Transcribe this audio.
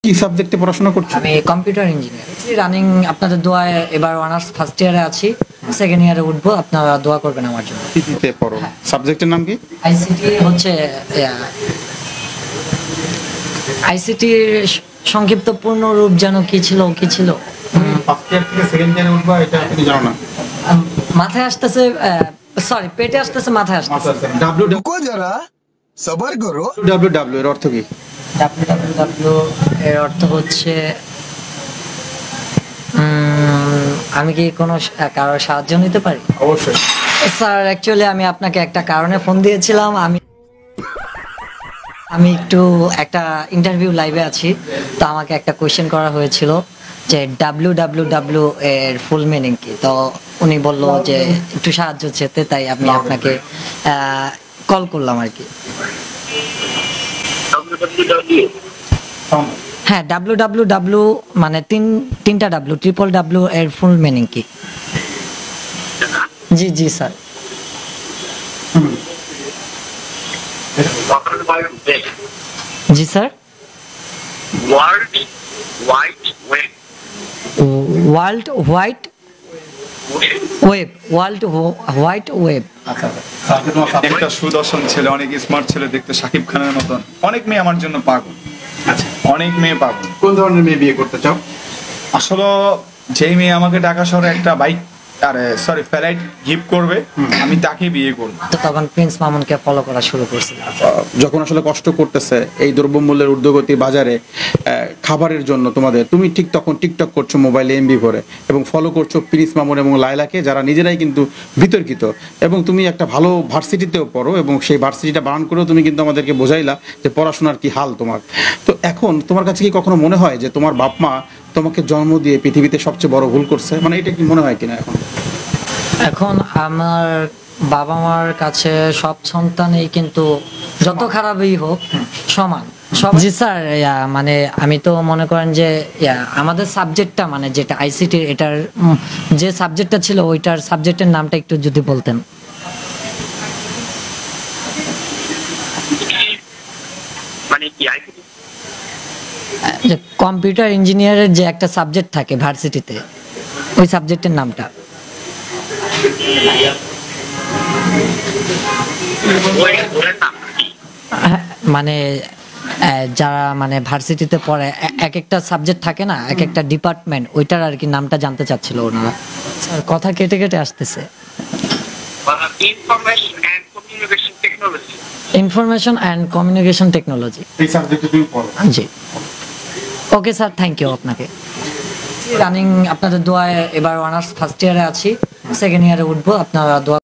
কি সাবজেক্টে পড়াশোনা করছো? আমি কম্পিউটার ইঞ্জিনিয়ার রানিং। আপনাদের দোয়ায় এবার অনার্স ফার্স্ট ইয়ারে আছি, সেকেন্ড ইয়ারে উঠবো, আপনারা দোয়া করবেন আমার জন্য। কিতে পড়ো? সাবজেক্টের নাম কি? আইসিটি হচ্ছে আইসিটির সংক্ষিপ্ত পূর্ণ রূপ যেন কি ছিল ফার্স্ট ইয়ার থেকে সেকেন্ড ইয়ারে উঠবা, এটা তুমি জানো না? মাথায় আসতেছে, সরি পেটে আসতেছে, মাথায় আসতেছে। रुको जरा सबर करो। ডাব্লিউ এর অর্থ কি? ডাব্লিউ এর অর্থ হচ্ছে আমি কি কোনো কারোর সাহায্য নিতে পারি? অবশ্যই স্যার, অ্যাকচুয়ালি আমি আপনাকে একটা কারণে ফোন দিয়েছিলাম। আমি একটু একটা ইন্টারভিউ লাইভে আছি, তো আমাকে একটা কোয়েশ্চেন করা হয়েছিল যে ডাব্লিউ এর ফুল মিনিং কি। তো উনি বলল যে একটু সাহায্য চেতে, তাই আমি আপনাকে কল করলাম আর কি। হ্যাঁ, ডাব্লিউ মানে তিনটা ডাব্লিউ এর ফুল মিনিং কি? জি স্যার। জি স্যার। World white web. একটা সুদর্শন ছেলে, অনেক স্মার্ট ছেলে, দেখতে শাকিব খানের মতন। অনেক মেয়ে আমার জন্য পাগল। আচ্ছা, অনেক মেয়ে পাগল। কোন ধরনের মেয়ে বিয়ে করতে চাও? আসলে যেই মেয়ে আমাকে ঢাকা শহরে একটা বাইক ফ্লাইট গিফট করবে, আমি তাকে বিয়ে করব। তো তখন প্রিন্স মামুনকে ফলো করা শুরু করছিলাম। যখন আসলে কষ্ট করতেছে এই দ্রব্যমূল্যের ঊর্ধ্বগতি বাজারে খাবারের জন্য তুমি ঠিক তখন টিকটক করছো মোবাইলে এমবি ভরে, এবং ফলো করছো প্রিন্স মামুন এবং লায়লাকে, যারা নিজেরাই কিন্তু বিতর্কিত। এবং তুমি একটা ভালো ভার্সিটিতেও পড়ো, এবং সেই ভার্সিটিটা বানান করেও তুমি কিন্তু আমাদেরকে বোঝাইলা যে পড়াশোনার কি হাল তোমার। তো এখন তোমার কাছে কি কখনো মনে হয় যে তোমার বাপ মা তোমাকে জন্ম দিয়ে পৃথিবীতে সবচেয়ে বড় ভুল করছে? মানে এটা কি মনে হয় কিনা এখন আমার বাবা মার কাছে সব সন্তানই কিন্তু যত খারাপই হোক সমান। জি স্যার, মানে আমি তো মনে করেন যে আমাদের সাবজেক্টটা মানে যেটা আইসিটি, এটার যে সাবজেক্টটা ছিল ওইটার সাবজেক্টের নামটা একটু যদি বলতেন। মানে কি আইসিটি? যে কম্পিউটার ইঞ্জিনিয়ারের যে একটা সাবজেক্ট থাকে ভার্সিটিতে, ওই সাবজেক্টের নামটা। মানে যারা মানে ভার্সিটিতে পড়ে এক একটা সাবজেক্ট থাকে না, এক একটা ডিপার্টমেন্ট, ওইটার আর কি নামটা জানতে চাচ্ছিল ওনারা। স্যার কথা কেটে কেটে আসতেছে। Information and communication technology. এই সাবজেক্টে তুমি পড়ো? জি। ওকে স্যার, থ্যাংক ইউ আপনাকে। রানিং আপনাদের দোয়ায় এবার অনার্স ফার্স্ট ইয়ারে আছি, সেকেন্ড ইয়ারে উঠবো, আপনারা দোয়া